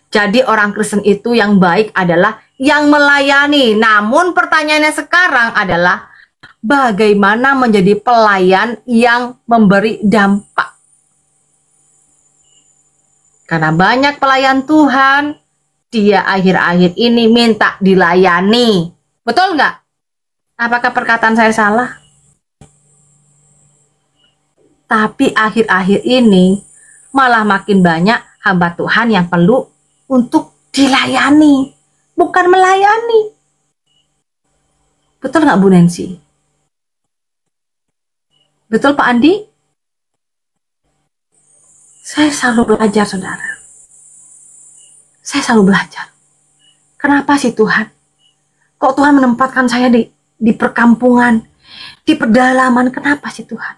Jadi orang Kristen itu yang baik adalah yang melayani. Namun pertanyaannya sekarang adalah bagaimana menjadi pelayan yang memberi dampak. Karena banyak pelayan Tuhan, dia akhir-akhir ini minta dilayani. Betul nggak? Apakah perkataan saya salah? Tapi akhir-akhir ini malah makin banyak hamba Tuhan yang perlu untuk dilayani, bukan melayani. Betul nggak Bu Nancy? Betul Pak Andi? Saya selalu belajar, saudara. Saya selalu belajar. Kenapa sih Tuhan? Kok Tuhan menempatkan saya di perkampungan, di pedalaman? Kenapa sih Tuhan?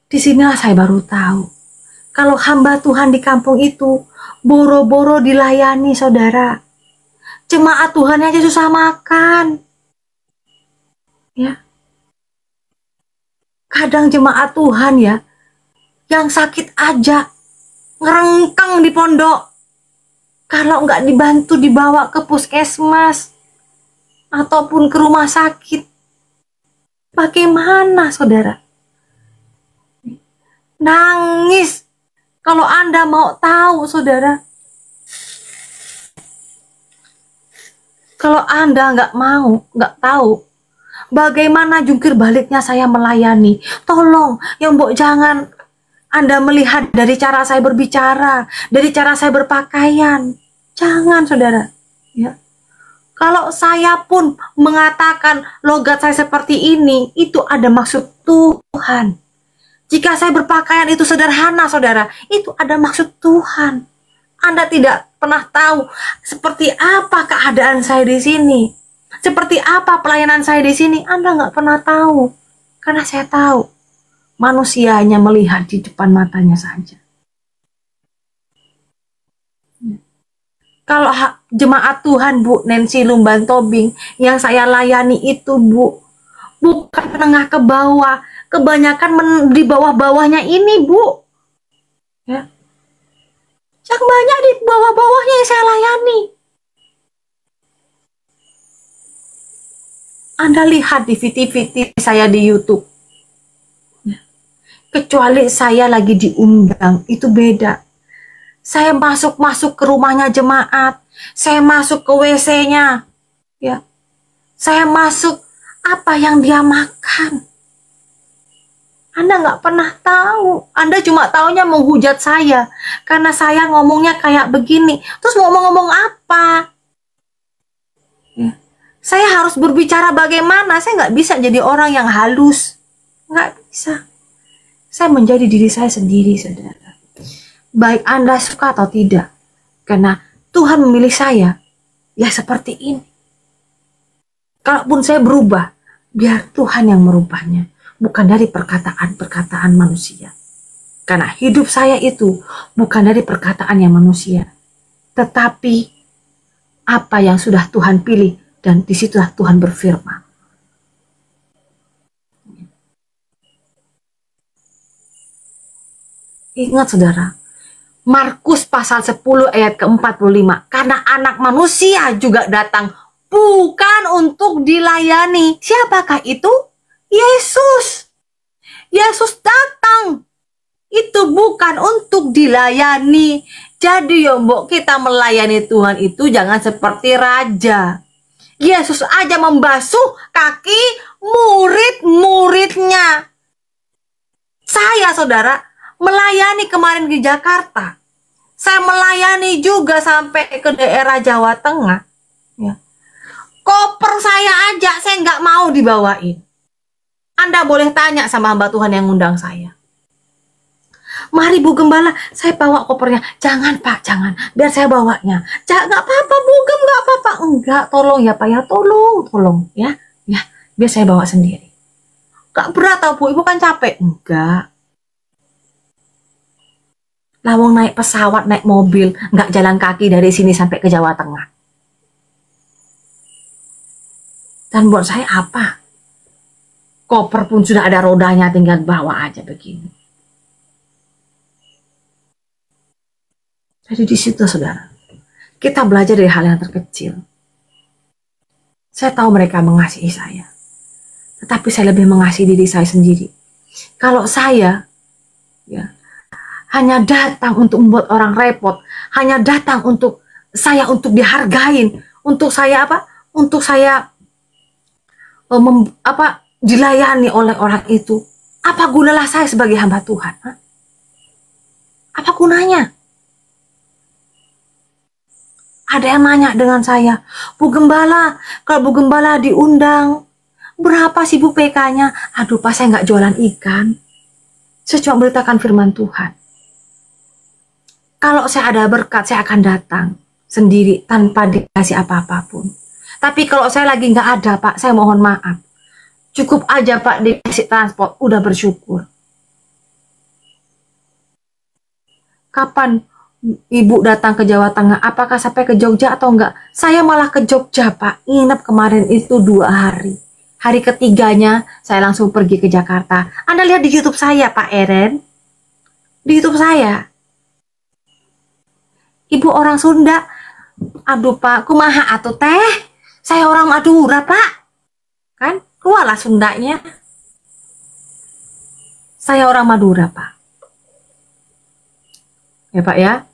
Disinilah saya baru tahu. Kalau hamba Tuhan di kampung itu boro-boro dilayani, saudara. Jemaat Tuhan aja susah makan. Ya. Kadang jemaat Tuhan ya, yang sakit aja ngerengkang di pondok. Kalau nggak dibantu dibawa ke puskesmas ataupun ke rumah sakit. Bagaimana, saudara? Nangis. Kalau Anda mau tahu, saudara. Kalau Anda nggak tahu, bagaimana jungkir baliknya saya melayani. Tolong, ya Mbok, jangan Anda melihat dari cara saya berbicara, dari cara saya berpakaian. Jangan, saudara. Ya. Kalau saya pun mengatakan logat saya seperti ini, itu ada maksud Tuhan. Jika saya berpakaian itu sederhana, saudara, itu ada maksud Tuhan. Anda tidak pernah tahu seperti apa keadaan saya di sini. Seperti apa pelayanan saya di sini, Anda nggak pernah tahu. Karena saya tahu, manusia hanya melihat di depan matanya saja. Kalau jemaat Tuhan, Bu Nancy Lumban Tobing, yang saya layani itu, Bu, bukan menengah ke bawah. Kebanyakan di bawah-bawahnya ini, Bu. Ya. Yang banyak di bawah-bawahnya yang saya layani. Anda lihat di VT saya di YouTube. Ya. Kecuali saya lagi diundang, itu beda. Saya masuk ke rumahnya jemaat. Saya masuk ke WC-nya. Ya. Saya masuk apa yang dia makan. Anda nggak pernah tahu. Anda cuma taunya menghujat saya. Karena saya ngomongnya kayak begini. Terus ngomong-ngomong apa? Ya. Saya harus berbicara bagaimana. Saya nggak bisa jadi orang yang halus. Nggak bisa. Saya menjadi diri saya sendiri, saudara. Baik Anda suka atau tidak. Karena Tuhan memilih saya. Ya seperti ini. Kalaupun saya berubah, biar Tuhan yang merubahnya. Bukan dari perkataan-perkataan manusia. Karena hidup saya itu bukan dari perkataan yang manusia. Tetapi apa yang sudah Tuhan pilih dan disitulah Tuhan berfirman. Ingat saudara, Markus pasal 10 ayat ke-45. Karena anak manusia juga datang bukan untuk dilayani. Siapakah itu? Yesus. Yesus datang. Itu bukan untuk dilayani. Jadi ya Mbok, kita melayani Tuhan itu jangan seperti raja. Yesus aja membasuh kaki murid-muridnya. Saya, saudara, melayani kemarin di Jakarta. Saya melayani juga sampai ke daerah Jawa Tengah. Ya. Koper saya aja saya nggak mau dibawain. Anda boleh tanya sama hamba Tuhan yang ngundang saya. Mari Bu Gembala, saya bawa kopernya. Jangan Pak, jangan. Biar saya bawanya. Nggak apa-apa Bu Gem, nggak apa-apa. Enggak, tolong ya Pak ya, tolong ya. Ya, biar saya bawa sendiri. Nggak berat tau Bu, Ibu kan capek. Enggak. Lawang naik pesawat, naik mobil, nggak jalan kaki dari sini sampai ke Jawa Tengah. Dan buat saya apa? Koper pun sudah ada rodanya, tinggal bawa aja begini. Jadi di situ saudara, kita belajar dari hal yang terkecil. Saya tahu mereka mengasihi saya, tetapi saya lebih mengasihi diri saya sendiri. Kalau saya ya hanya datang untuk membuat orang repot, hanya datang untuk saya untuk dihargain, untuk saya apa? Untuk saya dilayani oleh orang itu. Apa gunalah saya sebagai hamba Tuhan? Hah? Apa gunanya? Ada yang nanya dengan saya, Bu Gembala, kalau Bu Gembala diundang, berapa sih Bu PK-nya? Aduh Pak, saya nggak jualan ikan. Saya cuma beritakan firman Tuhan. Kalau saya ada berkat, saya akan datang sendiri tanpa dikasih apa-apapun. Tapi kalau saya lagi nggak ada Pak, saya mohon maaf. Cukup aja Pak dikasih transport, udah bersyukur. Kapan Ibu datang ke Jawa Tengah? Apakah sampai ke Jogja atau enggak? Saya malah ke Jogja Pak, nginep kemarin itu 2 hari. Hari ketiganya saya langsung pergi ke Jakarta. Anda lihat di YouTube saya Pak Eren. Di YouTube saya. Ibu orang Sunda. Aduh Pak, kumaha atuh teh? Saya orang Madura Pak. Kan? Keluarlah Sundanya. Saya orang Madura Pak. Ya Pak ya.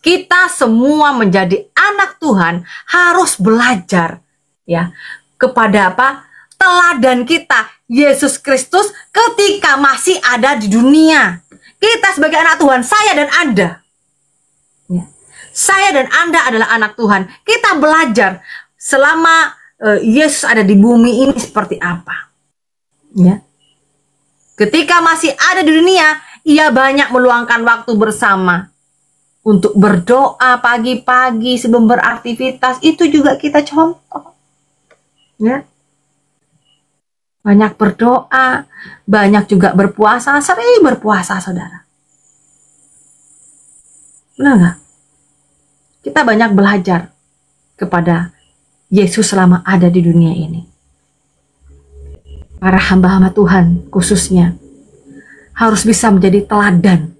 Kita semua menjadi anak Tuhan harus belajar ya kepada apa? Teladan kita Yesus Kristus ketika masih ada di dunia. Kita sebagai anak Tuhan, saya dan Anda. Ya. Saya dan Anda adalah anak Tuhan. Kita belajar selama Yesus ada di bumi ini seperti apa. Ya. Ketika masih ada di dunia, ia banyak meluangkan waktu bersama untuk berdoa pagi-pagi sebelum beraktivitas. Itu juga kita contoh. Ya. Banyak berdoa, banyak juga berpuasa, sering berpuasa saudara. Benar nggak? Kita banyak belajar kepada Yesus selama ada di dunia ini. Para hamba-hamba Tuhan khususnya harus bisa menjadi teladan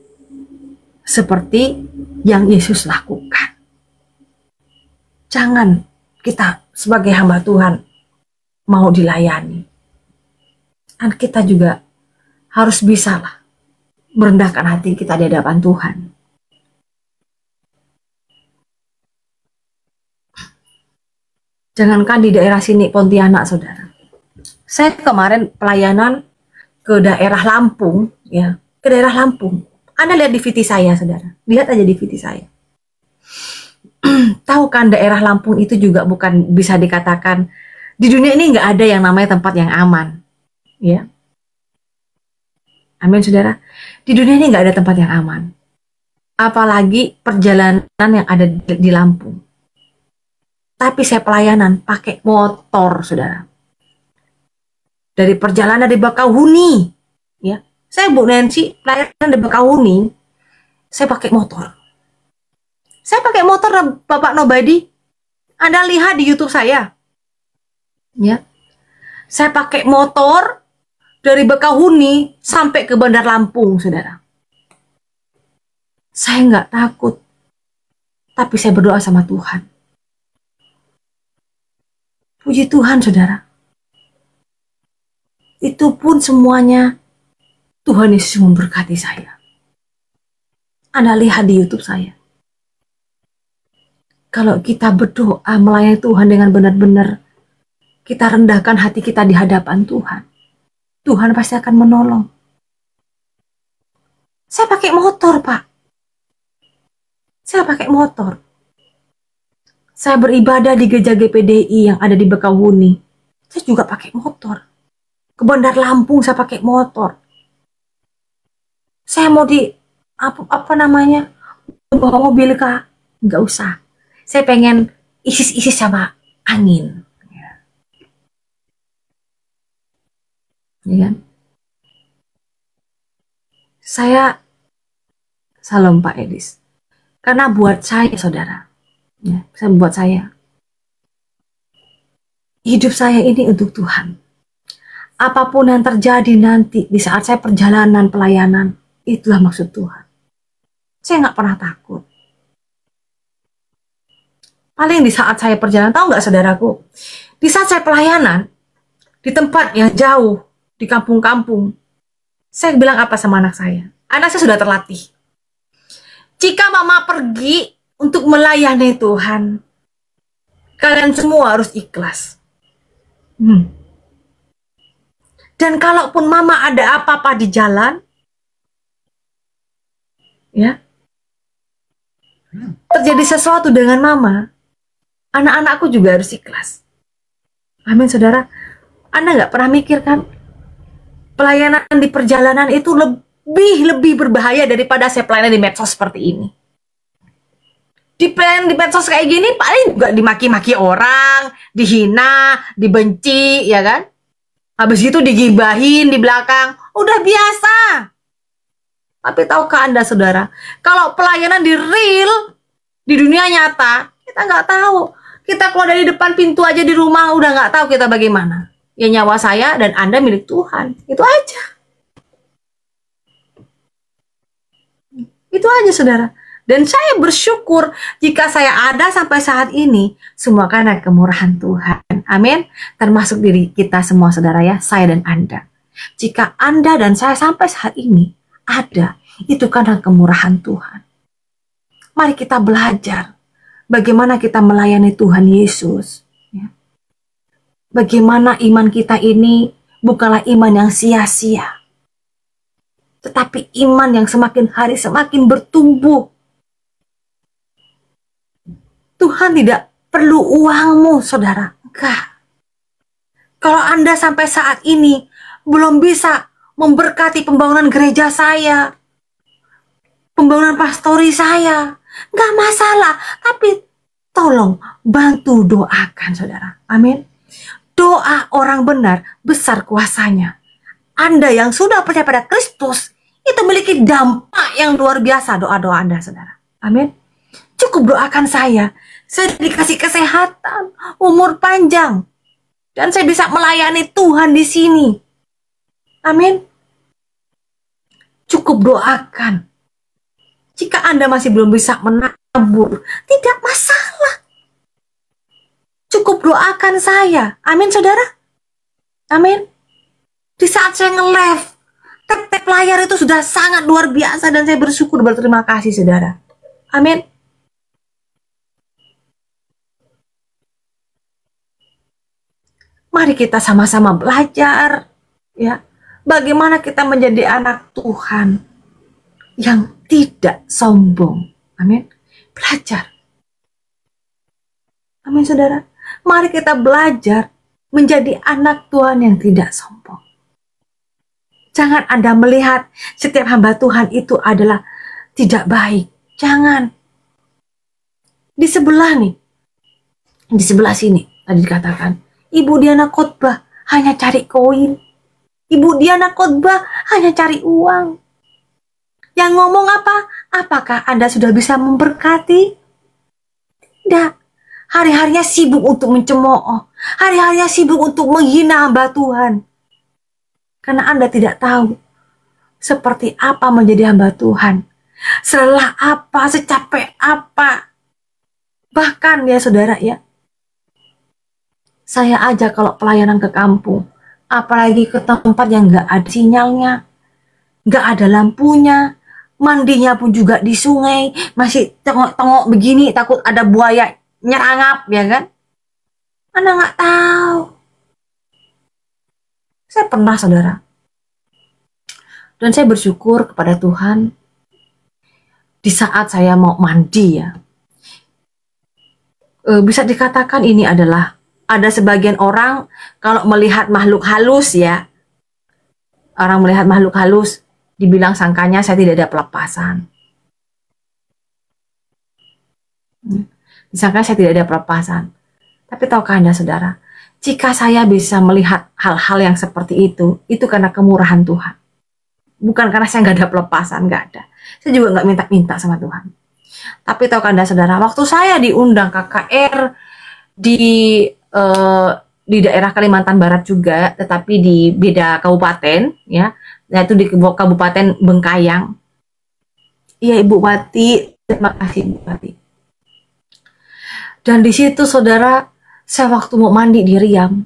seperti yang Yesus lakukan. Jangan kita sebagai hamba Tuhan mau dilayani. Dan kita juga harus bisa lah merendahkan hati kita di hadapan Tuhan. Jangankan di daerah sini Pontianak saudara. Saya kemarin pelayanan ke daerah Lampung ya, ke daerah Lampung. Anda lihat di VT saya saudara, lihat aja di VT saya. Tahu kan daerah Lampung itu juga bukan bisa dikatakan di dunia ini nggak ada yang namanya tempat yang aman, ya. Amin saudara. Di dunia ini nggak ada tempat yang aman, apalagi perjalanan yang ada di Lampung. Tapi saya pelayanan pakai motor saudara. Dari perjalanan di Bakauheni, ya. Saya Bu Nancy pelayanan di Bakauheni, saya pakai motor. Saya pakai motor Bapak Nobody. Anda lihat di YouTube saya. Ya. Saya pakai motor dari Bakauheni sampai ke Bandar Lampung, saudara. Saya nggak takut. Tapi saya berdoa sama Tuhan. Puji Tuhan, saudara. Itu pun semuanya Tuhan Yesus memberkati saya. Anda lihat di YouTube saya. Kalau kita berdoa melayani Tuhan dengan benar-benar, kita rendahkan hati kita di hadapan Tuhan, Tuhan pasti akan menolong. Saya pakai motor, Pak. Saya pakai motor. Saya beribadah di gereja GPDI yang ada di Bakauheni. Saya juga pakai motor. Ke Bandar Lampung saya pakai motor. Saya mau apa namanya? Bawa mobil kah? Nggak usah. Saya pengen isis-isis sama angin. Ya kan? Saya salam Pak Edis. Karena buat saya, saudara, ya, buat saya, hidup saya ini untuk Tuhan. Apapun yang terjadi nanti di saat saya perjalanan pelayanan, itulah maksud Tuhan. Saya nggak pernah takut. Paling di saat saya perjalanan, tahu nggak saudaraku? Di saat saya pelayanan, di tempat yang jauh, di kampung-kampung, saya bilang apa sama anak saya? Anak saya sudah terlatih. Jika mama pergi untuk melayani Tuhan, kalian semua harus ikhlas. Dan kalaupun mama ada apa-apa di jalan, ya, terjadi sesuatu dengan mama, anak-anakku juga harus ikhlas. Amin, saudara. Anda nggak pernah mikir kan? Pelayanan di perjalanan itu lebih berbahaya daripada saya pelayanan di medsos seperti ini. Di pelayanan di medsos kayak gini paling juga dimaki-maki orang, dihina, dibenci, ya kan? Habis itu digibahin di belakang, udah biasa. Tapi tahukah Anda, saudara, kalau pelayanan di real, di dunia nyata, kita nggak tahu. Kita keluar dari depan pintu aja di rumah, udah nggak tahu kita bagaimana. Ya nyawa saya dan Anda milik Tuhan. Itu aja. Itu aja, saudara. Dan saya bersyukur jika saya ada sampai saat ini, semua karena kemurahan Tuhan. Amin. Termasuk diri kita semua, saudara ya, saya dan Anda. Jika Anda dan saya sampai saat ini ada, itu karena kemurahan Tuhan. Mari kita belajar bagaimana kita melayani Tuhan Yesus. Ya. Bagaimana iman kita ini bukanlah iman yang sia-sia, tetapi iman yang semakin hari semakin bertumbuh. Tuhan tidak perlu uangmu, saudara. Enggak. Kalau Anda sampai saat ini belum bisa memberkati pembangunan gereja saya, pembangunan pastori saya, enggak masalah. Tapi tolong bantu doakan, saudara. Amin. Doa orang benar besar kuasanya. Anda yang sudah percaya pada Kristus itu memiliki dampak yang luar biasa doa-doa Anda, saudara. Amin. Cukup doakan saya dikasih kesehatan, umur panjang, dan saya bisa melayani Tuhan di sini. Amin. Cukup doakan. Jika Anda masih belum bisa menabur, tidak masalah. Cukup doakan saya. Amin, saudara. Amin. Di saat saya nge-live, tap-tap layar itu sudah sangat luar biasa dan saya bersyukur, berterima kasih, saudara. Amin. Mari kita sama-sama belajar, ya, bagaimana kita menjadi anak Tuhan yang tidak sombong. Amin. Belajar. Amin, saudara. Mari kita belajar menjadi anak Tuhan yang tidak sombong. Jangan Anda melihat setiap hamba Tuhan itu adalah tidak baik. Jangan. Di sebelah nih, di sebelah sini tadi dikatakan, Ibu Diana khotbah hanya cari koin. Ibu Diana khotbah hanya cari uang. Yang ngomong apa? Apakah Anda sudah bisa memberkati? Tidak. Hari-harinya sibuk untuk mencemooh. Hari-harinya sibuk untuk menghina hamba Tuhan. Karena Anda tidak tahu seperti apa menjadi hamba Tuhan. Selelah apa, secapek apa. Bahkan ya saudara ya, saya aja kalau pelayanan ke kampung, apalagi ke tempat yang nggak ada sinyalnya, nggak ada lampunya, mandinya pun juga di sungai, masih tengok-tengok begini, takut ada buaya nyerangap, ya kan? Anda nggak tahu. Saya pernah, saudara. Dan saya bersyukur kepada Tuhan, di saat saya mau mandi ya, bisa dikatakan ini adalah, ada sebagian orang kalau melihat makhluk halus ya, orang melihat makhluk halus, dibilang sangkanya saya tidak ada pelepasan. Disangka saya tidak ada pelepasan. Tapi tahukah Anda, saudara, jika saya bisa melihat hal-hal yang seperti itu karena kemurahan Tuhan. Bukan karena saya nggak ada pelepasan, nggak ada. Saya juga nggak minta-minta sama Tuhan. Tapi tahukah Anda, saudara, waktu saya diundang KKR di daerah Kalimantan Barat juga, tetapi di beda kabupaten, ya, yaitu di Kabupaten Bengkayang. Iya Ibu Wati, terima kasih Ibu Wati. Dan di situ saudara, saya waktu mau mandi di Riam,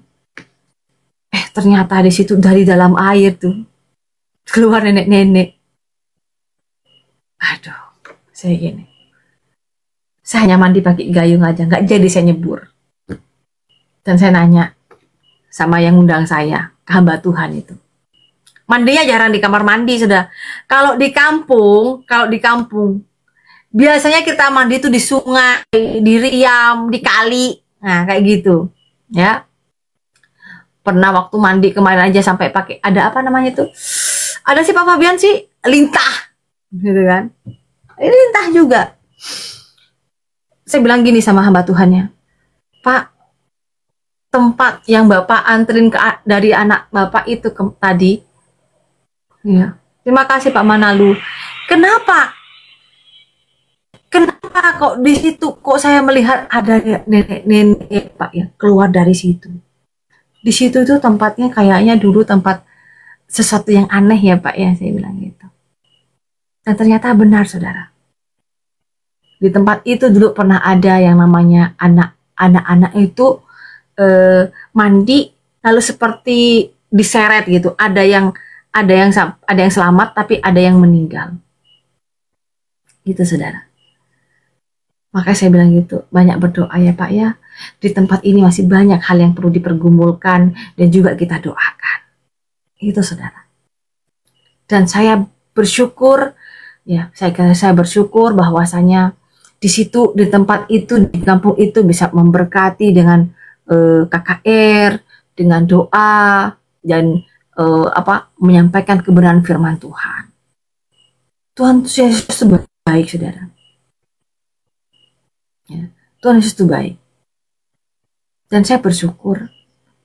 ternyata di situ dari dalam air tuh keluar nenek-nenek. Aduh, saya gini. Saya hanya mandi pakai gayung aja, nggak jadi saya nyebur. Dan saya nanya sama yang undang saya, hamba Tuhan itu. Mandinya jarang di kamar mandi sudah. Kalau di kampung, biasanya kita mandi itu di sungai, di Riam, di kali, nah kayak gitu, ya. Pernah waktu mandi kemarin aja sampai pakai ada apa namanya itu? Ada sih Pak Fabian sih, lintah, gitu kan? Ini lintah juga. Saya bilang gini sama hamba Tuhannya, Pak, tempat yang Bapak anterin dari anak Bapak itu tadi, ya. Terima kasih Pak Manalu. Kenapa kok di situ kok saya melihat ada nenek-nenek Pak ya keluar dari situ? Di situ itu tempatnya kayaknya dulu tempat sesuatu yang aneh ya Pak ya, saya bilang gitu. Dan ternyata benar saudara. Di tempat itu dulu pernah ada yang namanya anak-anak itu mandi lalu seperti diseret gitu. Ada yang selamat tapi ada yang meninggal. Gitu saudara. Makanya saya bilang gitu, banyak berdoa ya Pak ya. Di tempat ini masih banyak hal yang perlu dipergumulkan dan juga kita doakan. Itu saudara. Dan saya bersyukur ya, saya bersyukur bahwasanya di situ, di tempat itu, di kampung itu bisa memberkati dengan KKR, dengan doa dan menyampaikan kebenaran firman Tuhan. Tuhan Yesus itu baik saudara. Ya, Tuhan Yesus itu baik. Dan saya bersyukur.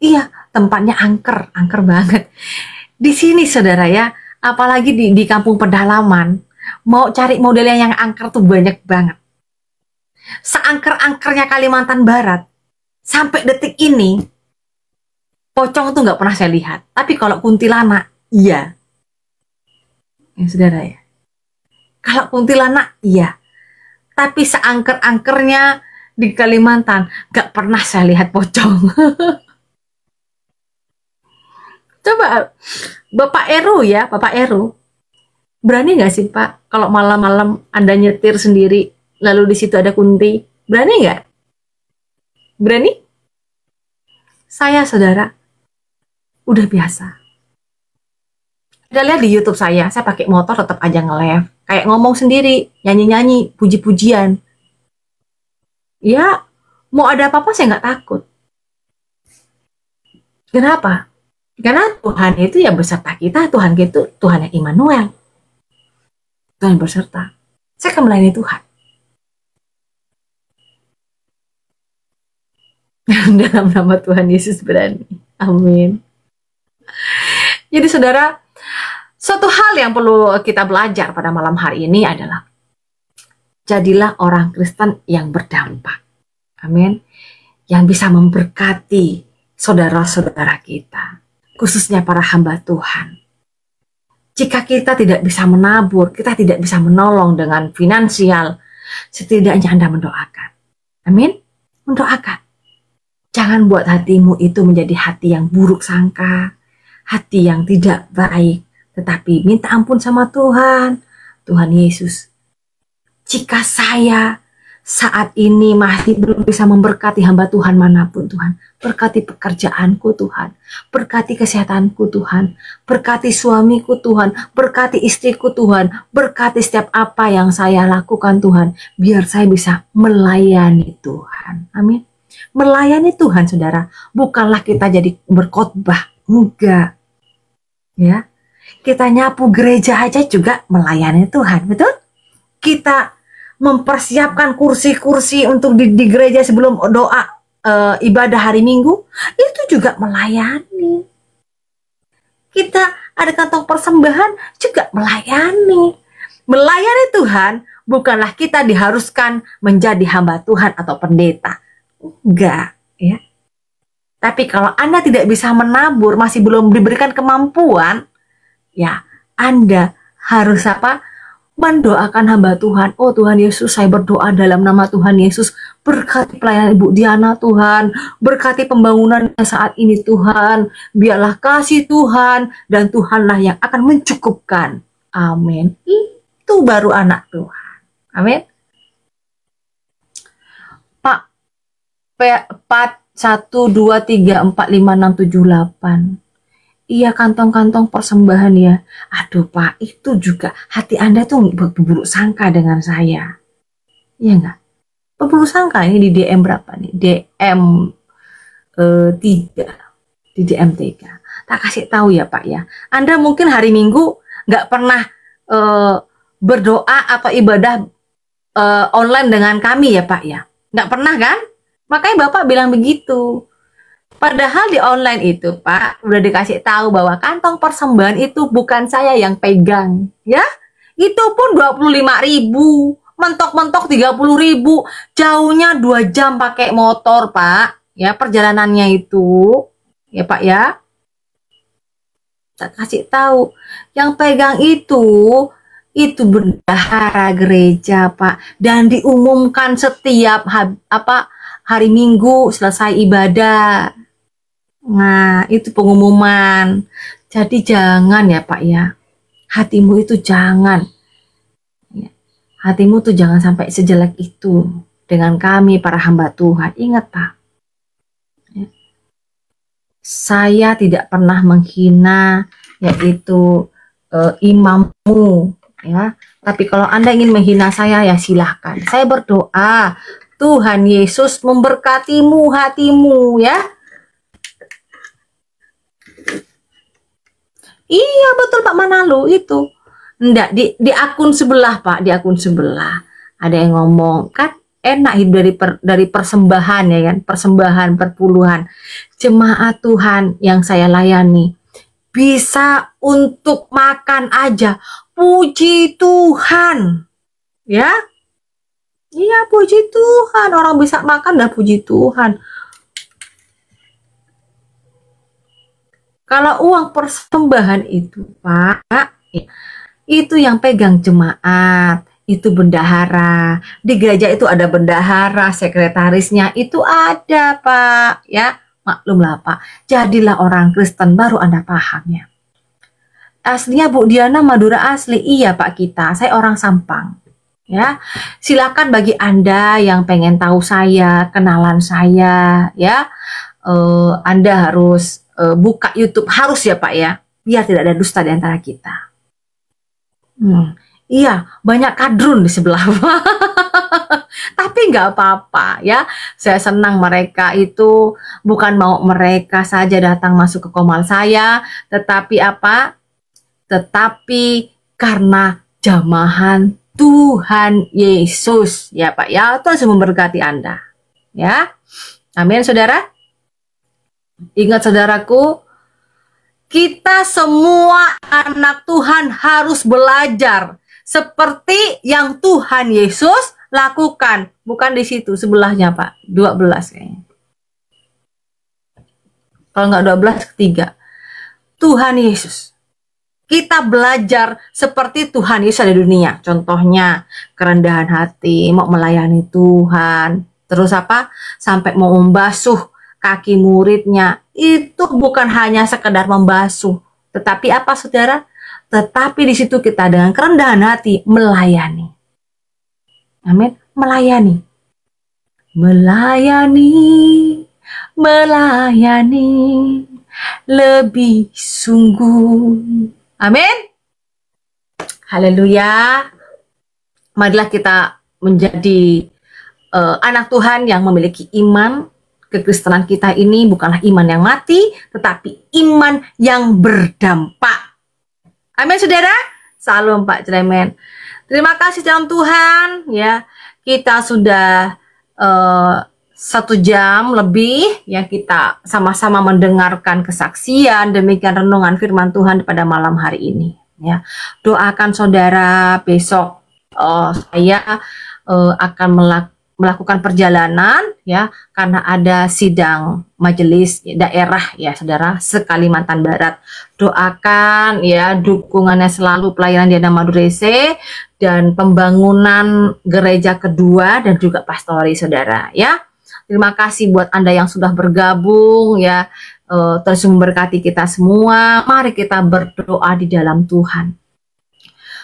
Iya, tempatnya angker banget. Di sini saudara ya, apalagi di kampung pedalaman, mau cari modelnya yang angker tuh banyak banget. Seangker-angkernya Kalimantan Barat, sampai detik ini, pocong tuh nggak pernah saya lihat. Tapi kalau kuntilanak, iya. Ya saudara ya. Kalau kuntilanak, iya. Tapi seangker-angkernya di Kalimantan, nggak pernah saya lihat pocong. Coba Bapak Eru ya, Bapak Eru. Berani nggak sih Pak, kalau malam-malam Anda nyetir sendiri, lalu di situ ada kunti? Berani nggak? Berani? Saya saudara, udah biasa. Udah lihat di YouTube saya pakai motor tetap aja nge-live. Kayak ngomong sendiri, nyanyi-nyanyi, puji-pujian. Ya, mau ada apa-apa saya nggak takut. Kenapa? Karena Tuhan itu ya beserta kita, Tuhan itu Tuhan yang Immanuel. Tuhan berserta. Saya akan melayani Tuhan. Dalam nama Tuhan Yesus berani. Amin. Jadi saudara, suatu hal yang perlu kita belajar pada malam hari ini adalah jadilah orang Kristen yang berdampak. Amin. Yang bisa memberkati saudara-saudara kita, khususnya para hamba Tuhan. Jika kita tidak bisa menabur, kita tidak bisa menolong dengan finansial, setidaknya Anda mendoakan. Amin. Mendoakan. Jangan buat hatimu itu menjadi hati yang buruk sangka, hati yang tidak baik, tetapi minta ampun sama Tuhan. Tuhan Yesus, jika saya saat ini masih belum bisa memberkati hamba Tuhan manapun Tuhan, berkati pekerjaanku Tuhan, berkati kesehatanku Tuhan, berkati suamiku Tuhan, berkati istriku Tuhan, berkati setiap apa yang saya lakukan Tuhan, biar saya bisa melayani Tuhan. Amin. Melayani Tuhan saudara, bukanlah kita jadi berkhotbah, enggak. Ya, kita nyapu gereja aja juga melayani Tuhan, betul? Kita mempersiapkan kursi-kursi untuk di gereja sebelum doa ibadah hari Minggu, itu juga melayani. Kita ada kantong persembahan juga melayani. Melayani Tuhan bukanlah kita diharuskan menjadi hamba Tuhan atau pendeta. Enggak, ya. Tapi kalau Anda tidak bisa menabur, masih belum diberikan kemampuan, ya Anda harus apa? mendoakan hamba Tuhan. Oh Tuhan Yesus, saya berdoa dalam nama Tuhan Yesus, berkati pelayanan Ibu Diana Tuhan, berkati pembangunan saat ini Tuhan, biarlah kasih Tuhan, dan Tuhanlah yang akan mencukupkan. Amin. Itu baru anak Tuhan. Amin. Pak, P4 1 2 3 4 5 6 7 8. Iya, kantong-kantong persembahan ya. Aduh Pak, itu juga hati Anda tuh berburuk sangka dengan saya. Iya enggak? Berburuk sangka ini di DM berapa nih? DM 3. Di DM 3. Tak kasih tahu ya Pak ya. Anda mungkin hari Minggu nggak pernah berdoa atau ibadah online dengan kami ya Pak ya. Nggak pernah kan? Makanya Bapak bilang begitu. Padahal di online itu Pak udah dikasih tahu bahwa kantong persembahan itu bukan saya yang pegang ya. Itu pun 25.000, mentok-mentok 30.000, jauhnya 2 jam pakai motor Pak ya perjalanannya itu ya Pak ya. Tak kasih tahu yang pegang itu bendahara gereja Pak, dan diumumkan setiap hari Minggu selesai ibadah. Nah, itu pengumuman. Jadi jangan ya Pak ya. Hatimu itu jangan. Ya. Hatimu tuh jangan sampai sejelek itu dengan kami para hamba Tuhan. Ingat Pak. Ya. Saya tidak pernah menghina yaitu imammu ya. Tapi kalau Anda ingin menghina saya ya silahkan. Saya berdoa Tuhan Yesus memberkatimu hatimu ya. Iya betul Pak Manalu itu. Enggak, di akun sebelah Pak, di akun sebelah. Ada yang ngomong, kan enak hidup dari persembahan ya kan, persembahan perpuluhan. Jemaat Tuhan yang saya layani bisa untuk makan aja. Puji Tuhan. Ya. Iya puji Tuhan, orang bisa makan dah puji Tuhan. Kalau uang persembahan itu Pak, itu yang pegang jemaat, itu bendahara. Di gereja itu ada bendahara, sekretarisnya itu ada Pak, ya maklumlah Pak. Jadilah orang Kristen baru Anda pahamnya. Aslinya Bu Diana Madura asli, iya Pak kita, saya orang Sampang. Ya, silakan bagi Anda yang pengen tahu saya, kenalan saya, ya, Anda harus buka YouTube, harus ya Pak ya, biar tidak ada dusta di antara kita. Iya, banyak kadrun di sebelah Pak. Tapi nggak apa-apa ya, saya senang mereka itu bukan mau mereka saja datang masuk ke komal saya, tetapi apa? Tetapi karena jamahan Tuhan Yesus ya Pak ya. Tuhan memberkati Anda ya. Amin saudara. Ingat saudaraku, kita semua anak Tuhan harus belajar seperti yang Tuhan Yesus lakukan. Bukan di situ sebelahnya Pak, 12 kayaknya. Kalau nggak 12 ketiga. Tuhan Yesus. Kita belajar seperti Tuhan Yesus di dunia. Contohnya kerendahan hati, mau melayani Tuhan. Terus apa? Sampai mau membasuh kaki muridnya. Itu bukan hanya sekedar membasuh. Tetapi apa saudara? Tetapi di situ kita dengan kerendahan hati melayani. Amin. Melayani. Melayani. Melayani. Lebih sungguh. Amin. Haleluya. Marilah kita menjadi anak Tuhan yang memiliki iman. Kekristenan kita ini bukanlah iman yang mati, tetapi iman yang berdampak. Amin saudara. Salam Pak Clemen. Terima kasih dalam Tuhan ya. Kita sudah 1 jam lebih ya, kita sama-sama mendengarkan kesaksian, demikian renungan firman Tuhan pada malam hari ini ya. Doakan saudara besok saya akan melakukan perjalanan ya, karena ada sidang majelis daerah ya saudara se-Kalimantan Barat. Doakan ya dukungannya selalu pelayanan Diana Madurese dan pembangunan gereja kedua dan juga pastori saudara ya. Terima kasih buat Anda yang sudah bergabung ya, terus memberkati kita semua. Mari kita berdoa di dalam Tuhan.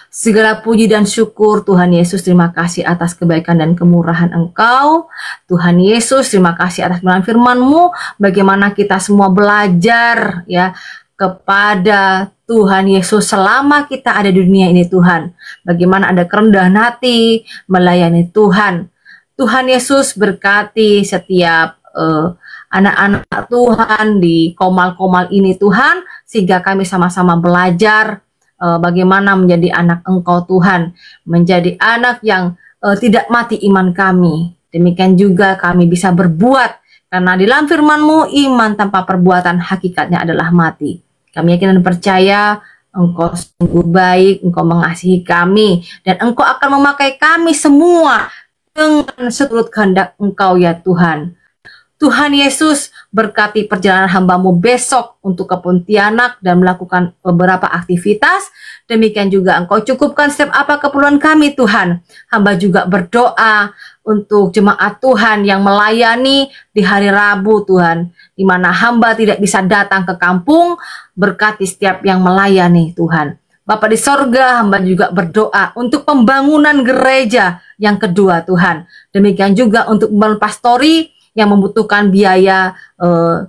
Segala puji dan syukur Tuhan Yesus, terima kasih atas kebaikan dan kemurahan Engkau. Tuhan Yesus, terima kasih atas firman-Mu, bagaimana kita semua belajar ya kepada Tuhan Yesus selama kita ada di dunia ini Tuhan. Bagaimana ada kerendahan hati melayani Tuhan. Tuhan Yesus berkati setiap anak-anak Tuhan di komal-komal ini Tuhan, sehingga kami sama-sama belajar bagaimana menjadi anak Engkau Tuhan, menjadi anak yang tidak mati iman kami. Demikian juga kami bisa berbuat, karena di dalam firman-Mu iman tanpa perbuatan hakikatnya adalah mati. Kami yakin dan percaya Engkau sungguh baik, Engkau mengasihi kami, dan Engkau akan memakai kami semua dengan seturut kehendak Engkau ya Tuhan. Tuhan Yesus berkati perjalanan hamba-Mu besok untuk ke Pontianak dan melakukan beberapa aktivitas. Demikian juga Engkau cukupkan setiap apa keperluan kami Tuhan. Hamba juga berdoa untuk jemaat Tuhan yang melayani di hari Rabu Tuhan, di mana hamba tidak bisa datang ke kampung. Berkati setiap yang melayani Tuhan. Bapa di sorga, hamba juga berdoa untuk pembangunan gereja yang kedua Tuhan. Demikian juga untuk pembangunan pastori yang membutuhkan biaya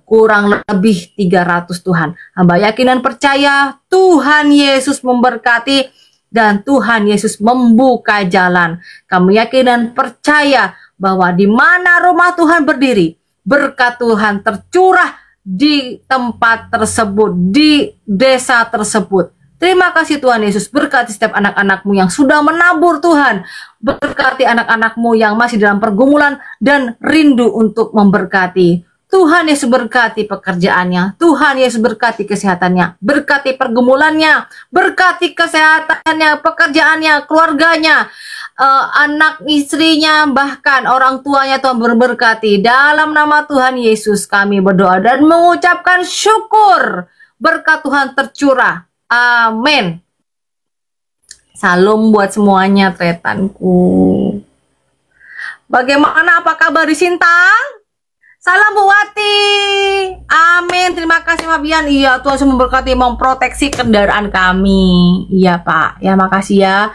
kurang lebih 300 Tuhan. Hamba yakin dan percaya Tuhan Yesus memberkati dan Tuhan Yesus membuka jalan. Kami yakin dan percaya bahwa di mana rumah Tuhan berdiri, berkat Tuhan tercurah di tempat tersebut, di desa tersebut. Terima kasih Tuhan Yesus, berkati setiap anak-anak-Mu yang sudah menabur Tuhan. Berkati anak-anak-Mu yang masih dalam pergumulan dan rindu untuk memberkati. Tuhan Yesus berkati pekerjaannya, Tuhan Yesus berkati kesehatannya, berkati pergumulannya, berkati kesehatannya, pekerjaannya, keluarganya, anak istrinya, bahkan orang tuanya Tuhan berberkati. Dalam nama Tuhan Yesus kami berdoa dan mengucapkan syukur. Berkat Tuhan tercurah. Amin. Salam buat semuanya tretanku. Bagaimana, apa kabar di Sintang? Salam Bu Wati. Amin. Terima kasih Fabian. Iya, Tuhan memberkati, memproteksi kendaraan kami. Iya Pak. Ya makasih ya.